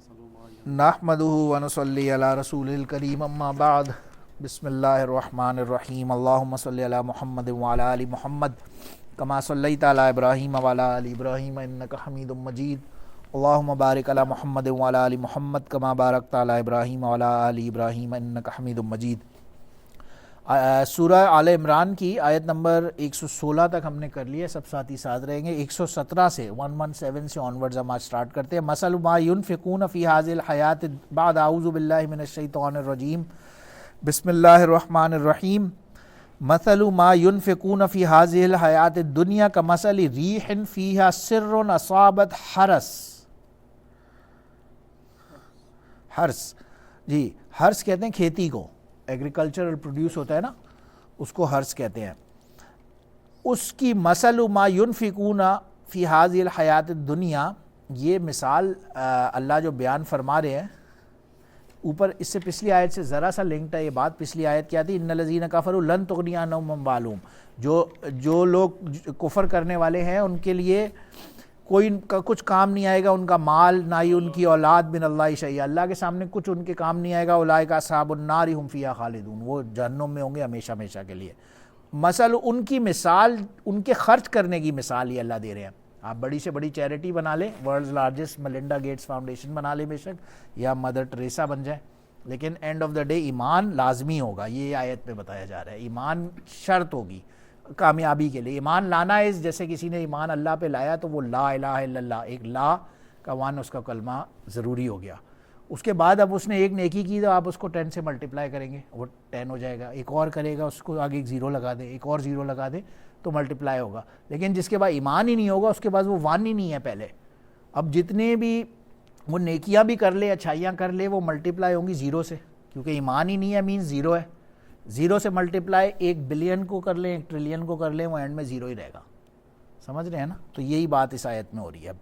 نحمدہ ونصلی علی رسول الکریم اما بعد بسم اللہ الرحمن الرحیم اللہم صلی علی محمد وعلی آل محمد کما صلیت علی ابراہیم وعلی آل ابراہیم انک حمید مجید اللہم بارک علی محمد وعلی آل محمد کما بارکت علی ابراہیم وعلی آل ابراہیم انک حمید مجید۔ سورہ آل عمران کی آیت نمبر 116 تک ہم نے کر لی ہے، سب ساتھی ساتھ رہیں گے۔ 117 سے 117 سے آنورڈز ہم آج سٹارٹ کرتے ہیں۔ مثل ما ينفقون فی هذه الحیات بعد اعوذ باللہ من الشیطان الرجیم بسم اللہ الرحمن الرحیم۔ مثل ما ينفقون فی هذه الحیات الدنیا کمثل ریح فیہا سر اصابت حرث جی حرث کہتے ہیں کھیتی کو، ایگریکلچرل پروڈیوس ہوتا ہے نا، اس کو حرث کہتے ہیں۔ اس کی مثل ما ينفقون فی هذه الحیات الدنیا، یہ مثال اللہ جو بیان فرما رہے ہیں اوپر، اس سے پچھلی آیت سے ذرا سا لنکڈ ہے یہ بات۔ پچھلی آیت کیا تھی؟ ان الذین کفروا لن تغنی عنہم اموالہم، جو لوگ کفر کرنے والے ہیں ان کے لیے کوئی کچھ کام نہیں آئے گا ان کا مال، نہ ہی ان کی اولاد، من اللہ شیئا، اللہ کے سامنے کچھ ان کے کام نہیں آئے گا۔ اولئک اصحاب النار ہم فیہا خالدون، وہ جہنم میں ہوں گے ہمیشہ ہمیشہ کے لیے۔ مثل ان کی مثال، ان کے خرچ کرنے کی مثال یہ اللہ دے رہے ہیں۔ آپ بڑی سے بڑی چیریٹی بنا لیں، world's largest Melinda Gates Foundation بنا لیں بے شک، یا مدر ٹریسا بن جائیں، لیکن اینڈ آف دا ڈے ایمان لازمی ہوگا۔ یہ آیت میں بتایا جا رہا ہے، ایمان شرط ہوگی کامیابی کے لیے۔ ایمان لانا ہے، جیسے کسی نے ایمان اللہ پہ لایا تو وہ لا الہ الا اللہ، ایک لا کا وان اس کا کلمہ ضروری ہو گیا۔ اس کے بعد اب اس نے ایک نیکی کی تو آپ اس کو 10 سے ملٹیپلائی کریں گے، وہ 10 ہو جائے گا۔ ایک اور کرے گا، اس کو آگے ایک زیرو لگا دیں، ایک اور زیرو لگا دیں تو ملٹیپلائی ہوگا۔ لیکن جس کے بعد ایمان ہی نہیں ہوگا، اس کے بعد وہ 1 ہی نہیں ہے پہلے، اب جتنے بھی وہ نیکیاں بھی کر لے، اچھائیاں کر لے، وہ ملٹیپلائی ہوں گی زیرو سے، کیونکہ ایمان ہی نہیں ہے، مینز زیرو ہے۔ زیرو سے ملٹیپلائی 1 بلین کو کر لیں، 1 ٹریلین کو کر لیں، وہ اینڈ میں زیرو ہی رہے گا۔ سمجھ رہے ہیں نا؟ تو یہی بات اس آیت میں ہو رہی ہے۔ اب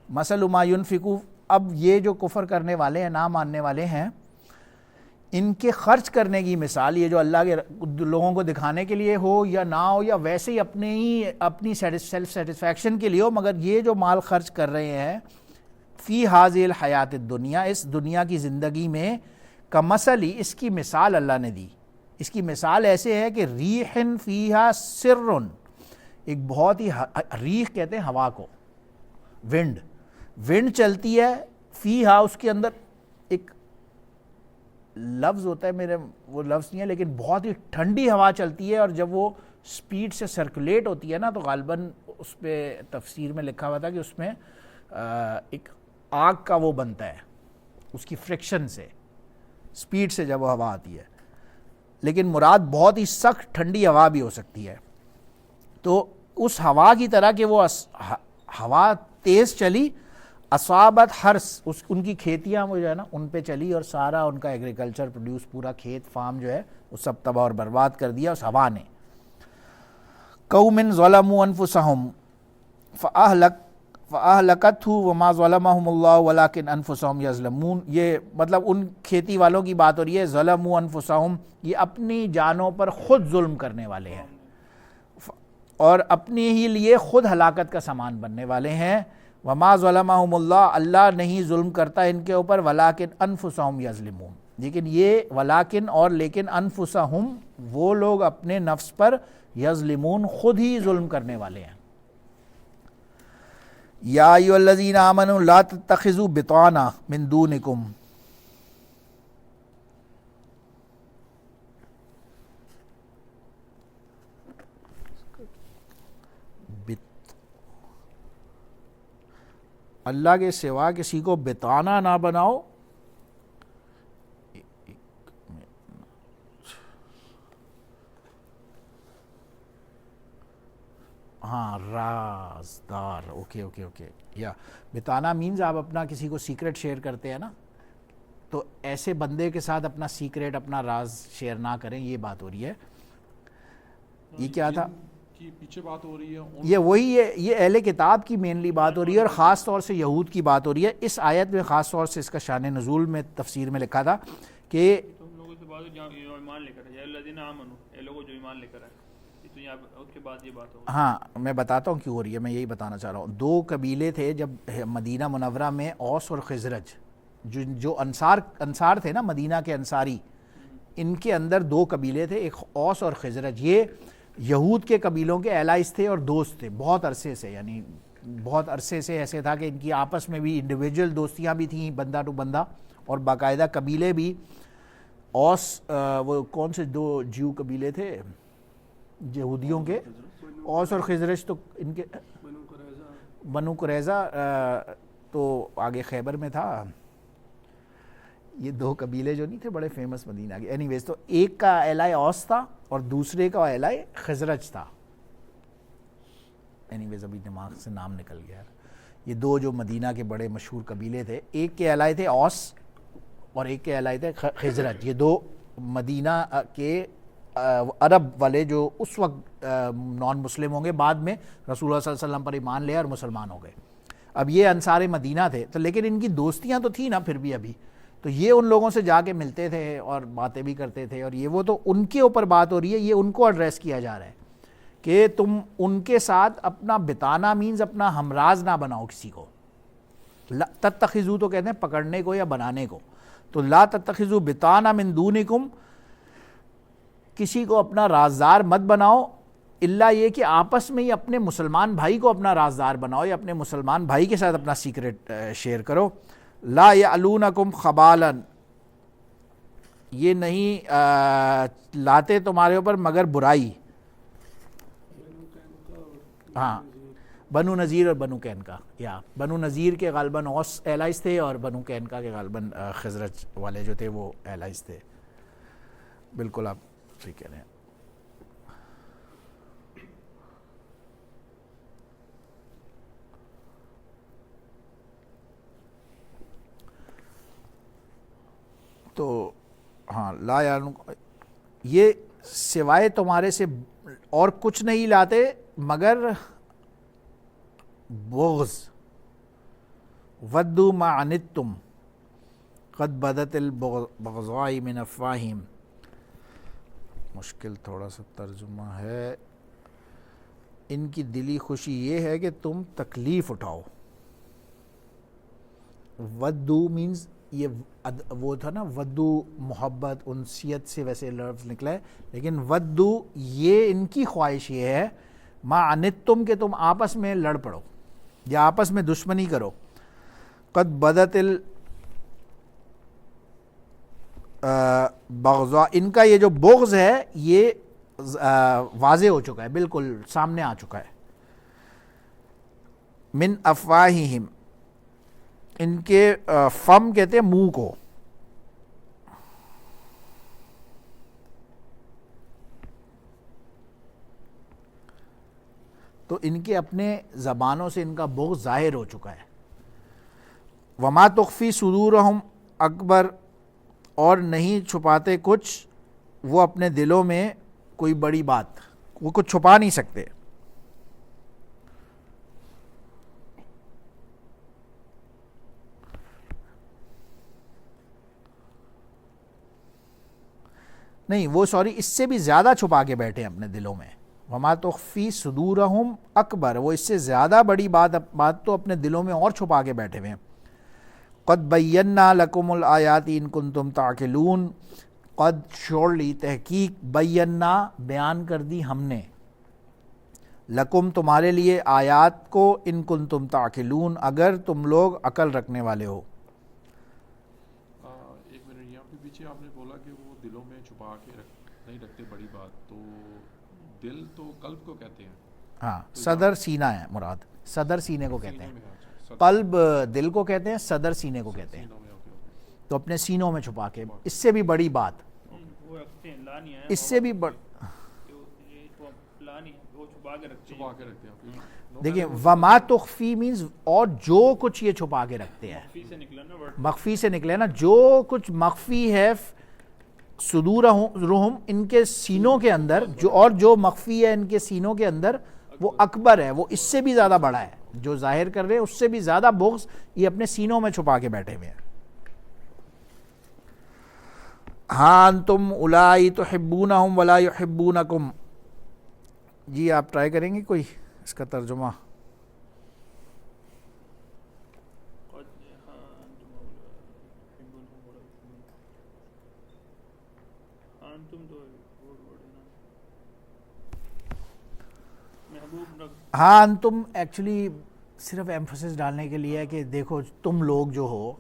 مثل ما ينفقون، اب یہ جو کفر کرنے والے ہیں، نہ ماننے والے ہیں، ان کے خرچ کرنے کی مثال، یہ جو اللہ کے لوگوں کو دکھانے کے لیے ہو یا نہ ہو، یا ویسے ہی اپنی سیلف سیٹسفیکشن کے لیے ہو، مگر یہ جو مال خرچ کر رہے ہیں فی هذه الحیات الدنیا، اس دنیا کی زندگی میں، کمثل، اس کی مثال اللہ نے دی۔ اس کی مثال ایسے ہے کہ ریح فیہا سر، ایک بہت ہی، ریح کہتے ہیں ہوا کو، ونڈ چلتی ہے، فیہا اس کے اندر ایک لفظ ہوتا ہے، میرے وہ لفظ نہیں ہے، لیکن بہت ہی ٹھنڈی ہوا چلتی ہے، اور جب وہ سپیڈ سے سرکولیٹ ہوتی ہے نا تو غالباً اس پہ تفسیر میں لکھا ہوا تھا کہ اس میں ایک آگ کا وہ بنتا ہے اس کی فرکشن سے، سپیڈ سے جب وہ ہوا آتی ہے، لیکن مراد بہت ہی سخت ٹھنڈی ہوا بھی ہو سکتی ہے۔ تو اس ہوا کی طرح کہ وہ ہوا تیز چلی، اصابت حرث، ان کی کھیتیاں وہ جو ہے نا ان پہ چلی، اور سارا ان کا ایگریکلچر پروڈیوس، پورا کھیت فارم جو ہے وہ سب تباہ اور برباد کر دیا اس ہوا نے۔ قوم ظلموا انفسهم فاہلکتہ وما ظلمہم اللہ ولکن انفسہم یظلمون، یہ مطلب ان کھیتی والوں کی بات ہو رہی ہے۔ ظلموا انفسہم، یہ اپنی جانوں پر خود ظلم کرنے والے ہیں اور اپنے ہی لیے خود ہلاکت کا سامان بننے والے ہیں۔ وما ظلمہم اللہ، اللہ نہیں ظلم کرتا ان کے اوپر، ولکن انفسہم یظلمون، لیکن یہ ولکن اور لیکن انفسہم، وہ لوگ اپنے نفس پر، یظلمون، خود ہی ظلم کرنے والے ہیں۔ یا ایھا الذین آمنوا لا تتخذوا بطانا من دونکم، اللہ کے سوا کسی کو بطانہ نہ بناؤ۔ ہاں، رازدار، اوکے، یا بطانہ مینز آپ اپنا کسی کو سیکرٹ شیئر کرتے ہیں نا، تو ایسے بندے کے ساتھ اپنا سیکرٹ، اپنا راز شیئر نہ کریں، یہ بات ہو رہی ہے۔ یہ کیا تھا؟ پیچھے بات ہو رہی ہے، یہ وہی ہے، یہ اہل کتاب کی مینلی بات ہو رہی ہے، اور خاص طور سے یہود کی بات ہو رہی ہے۔ اس آیت میں خاص طور سے اس کا شان نزول میں تفسیر میں لکھا تھا کہ تم لوگوں سے بات جو ایمان لے کر ہے، یا الذین آمنوا، اے لوگوں جو ایمان لے کر آئے، تو یہاں اس کے بعد یہ بات ہو رہی ہے۔ ہاں، میں بتاتا ہوں کیوں ہو رہی ہے، میں یہی بتانا چاہ رہا ہوں۔ 2 قبیلے تھے جب مدینہ منورہ میں، اوس اور خزرج، جو انصار تھے نا، مدینہ کے انصاری، ان کے اندر دو قبیلے تھے، ایک اوس اور خزرج. یہ یہود کے قبیلوں کے الائز تھے اور دوست تھے بہت عرصے سے، یعنی بہت عرصے سے ایسے تھا کہ ان کی آپس میں بھی انڈیویجول دوستیاں بھی تھیں بندہ ٹو بندہ، اور باقاعدہ قبیلے بھی. اوس وہ کون سے دو جیو قبیلے تھے یہودیوں کے؟ اوس اور خزرج. تو ان کے بنو قریظہ تو آگے خیبر میں تھا. یہ دو قبیلے جو نہیں تھے بڑے فیمس مدینہ کے. اینی ویز تو ایک کا الائے اوس تھا اور دوسرے کا الائے خزرج تھا. اینی ویز ابھی دماغ سے نام نکل گیا. یہ دو جو مدینہ کے بڑے مشہور قبیلے تھے، ایک کے الائے تھے اوس اور ایک کے الائے تھے خزرج. یہ دو مدینہ کے عرب والے جو اس وقت نان مسلم ہوں گے، بعد میں رسول اللہ صلی اللہ علیہ وسلم پر ایمان لے اور مسلمان ہو گئے. اب یہ انصار مدینہ تھے تو، لیکن ان کی دوستیاں تو تھیں نا پھر بھی ابھی. تو یہ ان لوگوں سے جا کے ملتے تھے اور باتیں بھی کرتے تھے، اور یہ وہ تو ان کے اوپر بات ہو رہی ہے. یہ ان کو ایڈریس کیا جا رہا ہے کہ تم ان کے ساتھ اپنا بتانا مینز اپنا ہمراز نہ بناؤ کسی کو. تتخذو تو کہتے ہیں پکڑنے کو یا بنانے کو. تو لا تتخذو بتانا من دونکم، کسی کو اپنا رازدار مت بناؤ، الا یہ کہ آپس میں ہی اپنے مسلمان بھائی کو اپنا رازدار بناؤ یا اپنے مسلمان بھائی کے ساتھ اپنا سیکرٹ شیئر کرو. لا یعلونکم خبالا، یہ نہیں لاتے تمہارے اوپر مگر برائی. ہاں، بنو نذیر اور بنو قینقاع. یا بنو نذیر کے غالباً اوس الائز تھے اور بنو قینقاع کے غالباً خزرج والے جو تھے وہ الائز تھے. بالکل آپ ٹھیک کہہ رہے ہیں. تو ہاں، لا یعلم، یہ سوائے تمہارے سے اور کچھ نہیں لاتے مگر بغض. ودوا ما عنتم قد بدت البغضاء من افواہہم. مشکل تھوڑا سا ترجمہ ہے. ان کی دلی خوشی یہ ہے کہ تم تکلیف اٹھاؤ. ودو مینز یہ وہ تھا نا، ودو محبت انسیت سے ویسے لفظ نکلا ہے، لیکن ودو یہ ان کی خواہش یہ ہے ما عنتم کہ تم آپس میں لڑ پڑو یا آپس میں دشمنی کرو. قد بدت البغضاء، ان کا یہ جو بغض ہے یہ واضح ہو چکا ہے، بالکل سامنے آ چکا ہے. من افواہہم، ان کے فم کہتے ہیں منہ کو. تو ان کے اپنے زبانوں سے ان کا بغض ظاہر ہو چکا ہے. وما تخفی صدورہم اکبر، اور نہیں چھپاتے کچھ وہ اپنے دلوں میں کوئی بڑی بات، وہ کچھ چھپا نہیں سکتے. نہیں وہ سوری، اس سے بھی زیادہ چھپا کے بیٹھے ہیں اپنے دلوں میں. وما تخفی صدورہم اکبر، وہ اس سے زیادہ بڑی بات تو اپنے دلوں میں اور چھپا کے بیٹھے ہوئے ہیں. قد بینا لکم الآیات ان کنتم تعقلون، قد شورلی تحقیق، بینا بیان کر دی ہم نے، لکم تمہارے لیے، آیات کو، ان کنتم تعقلون اگر تم لوگ عقل رکھنے والے ہو. ایک منٹ، یہاں پہ پیچھے آپ نے بولا کہ وہ دلوں میں چھپا کے نہیں رکھتے بڑی بات، تو دل تو قلب کو کہتے ہیں. ہاں، صدر سینہ ہے مراد، صدر سینے کو کہتے ہیں. قلب دل کو کہتے ہیں، صدر سینے کو کہتے ہیں. تو اپنے سینوں میں چھپا کے، اس سے بھی بڑی بات، اس سے بھی دیکھیں وما تخفی مینز اور جو کچھ یہ چھپا کے رکھتے ہیں، مخفی سے نکلے نا، جو کچھ مخفی ہے صدورہم ان کے سینوں کے اندر، جو مخفی ہے ان کے سینوں کے اندر وہ اکبر ہے، وہ اس سے بھی زیادہ بڑا ہے. جو ظاہر کر رہے ہیں اس سے بھی زیادہ بغض یہ اپنے سینوں میں چھپا کے بیٹھے ہوئے ہیں. ہاں انتم اولائی تحبونہم ولا یحبونکم. جی آپ ٹرائی کریں گے کوئی اس کا ترجمہ؟ انتم تو محبوب رکھ. ہاں انتم ایکچولی صرف ایمفسس ڈالنے کے لیے ہے کہ دیکھو تم لوگ جو ہو,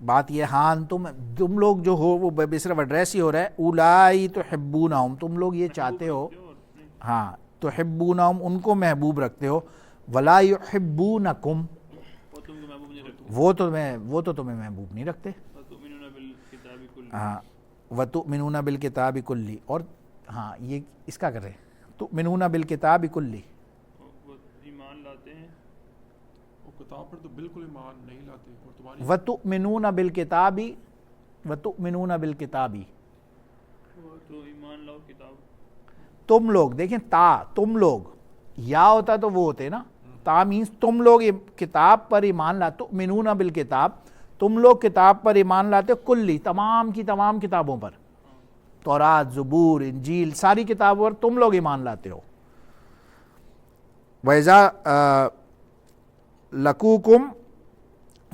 بات یہ ہاں تم لوگ جو ہو وہ صرف ایڈریس ہی ہو رہا ہے. اولائی تحبونہم, تم لوگ یہ چاہتے ہو, ہاں تحبونہم ان کو محبوب رکھتے ہو, ولا یحبونکم وہ تو تمہیں محبوب نہیں رکھتے. ہاں وتؤمنون بالکتاب کلی, اور ہاں یہ اس کا کر رہے ہیں تؤمنون بالکتاب کلی, ایمان لاتے ہیں وہ کتاب پر تو بالکل ایمان نہیں لاتے. اور تمہاری وتؤمنون بالکتاب وتؤمنون بالکتاب, تو ایمان لاؤ کتاب. تم لوگ دیکھیں تا تم لوگ یا ہوتا تو وہ ہوتے نا, تا مینس تم لوگ کتاب پر ایمان لاتے, تؤمنون بالکتاب تم لوگ کتاب پر ایمان لاتے ہو, کلی تمام کی تمام کتابوں پر, تورات زبور انجیل ساری کتابوں پر تم لوگ ایمان لاتے ہو. وَإِذَا لَقُوكُمْ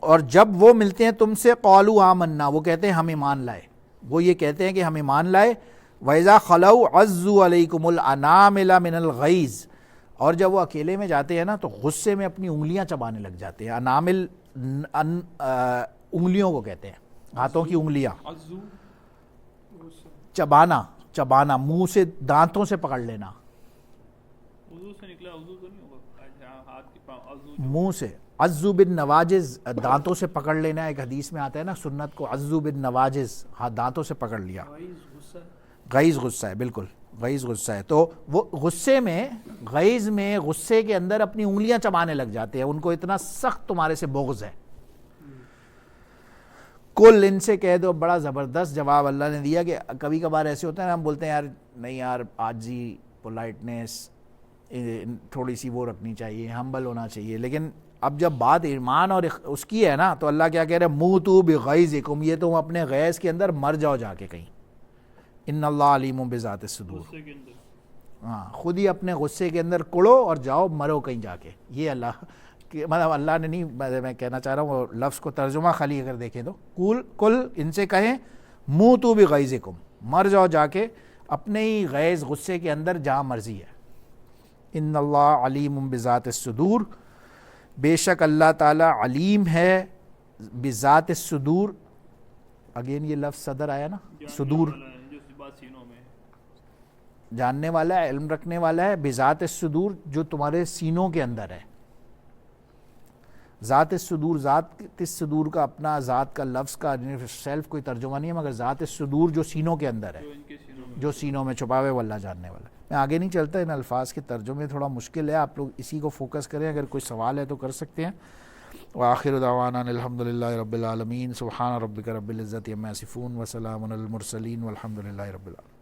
اور جب وہ ملتے ہیں تم سے, قَالُوا آمَنَّا وہ کہتے ہیں ہم ایمان لائے, وہ یہ کہتے ہیں کہ ہم ایمان لائے. وَإِذَا خَلَوْا عَزُّوا عَلَيْكُمُ الْأَنَامِلَ مِنَ الْغَيْظِ اور جب وہ اکیلے میں جاتے ہیں نا تو غصے میں اپنی انگلیاں چبانے لگ جاتے ہیں. انامل انگلیوں کو کہتے ہیں, ہاتھوں کی انگلیاں, عزو چبانا منہ سے دانتوں سے پکڑ لینا, وضو سے نکلا وضو تو نہیں ہوگا, ہاتھ کی وضو منہ سے. عزو بن نواجز دانتوں سے پکڑ لینا, ایک حدیث میں آتا ہے نا سنت کو, عزو بن نواجز ہاتھ دانتوں سے پکڑ لیا. غیظ غصہ ہے, بالکل غیظ غصہ ہے. تو وہ غیظ میں غصے کے اندر اپنی انگلیاں چبانے لگ جاتے ہیں, ان کو اتنا سخت تمہارے سے بغض ہے. کل ان سے کہہ دو, بڑا زبردست جواب اللہ نے دیا کہ کبھی کبھار ایسے ہوتا ہے نا, ہم بولتے ہیں یار نہیں یار عاجزی پولائٹنیس تھوڑی سی وہ رکھنی چاہیے, ہمبل ہونا چاہیے, لیکن اب جب بات ایمان اور اس کی ہے نا تو اللہ کیا کہہ رہے ہیں, موتوا بغیظکم, یہ تم اپنے غیظ کے اندر مر جاؤ جا کے کہیں. ان اللہ علیم بذات الصدور, ہاں خود ہی اپنے غصے کے اندر کڑو اور جاؤ مرو کہیں جا کے. یہ اللہ مطلب اللہ نے نہیں, میں کہنا چاہ رہا ہوں وہ لفظ کو ترجمہ خالی اگر دیکھیں تو کل ان سے کہیں موتوا بغیظکم, مر جاؤ جا کے اپنے ہی غیظ غصے کے اندر جہاں مرضی ہے. ان اللہ علیم بذات الصدور, بے شک اللہ تعالیٰ علیم ہے بذات الصدور. اگین یہ لفظ صدر آیا نا, صدور جاننے والا ہے, علم رکھنے والا ہے. بذات الصدور جو تمہارے سینوں کے اندر ہے. ذات الصدور, ذات الصدور کا اپنا ذات کا لفظ کا سیلف کوئی ترجمہ نہیں ہے, مگر ذات الصدور جو سینوں کے اندر ہے, جو سینوں میں چھپا ہوئے وہ اللہ جاننے والا ہے. میں آگے نہیں چلتا, ان الفاظ کے ترجمے تھوڑا مشکل ہے, آپ لوگ اسی کو فوکس کریں, اگر کوئی سوال ہے تو کر سکتے ہیں. وآخر دعوانا الحمد للہ رب العالمین, سبحان ربک رب العزت عما یصفون وسلام علی المرسلین والحمد للہ رب العالمین.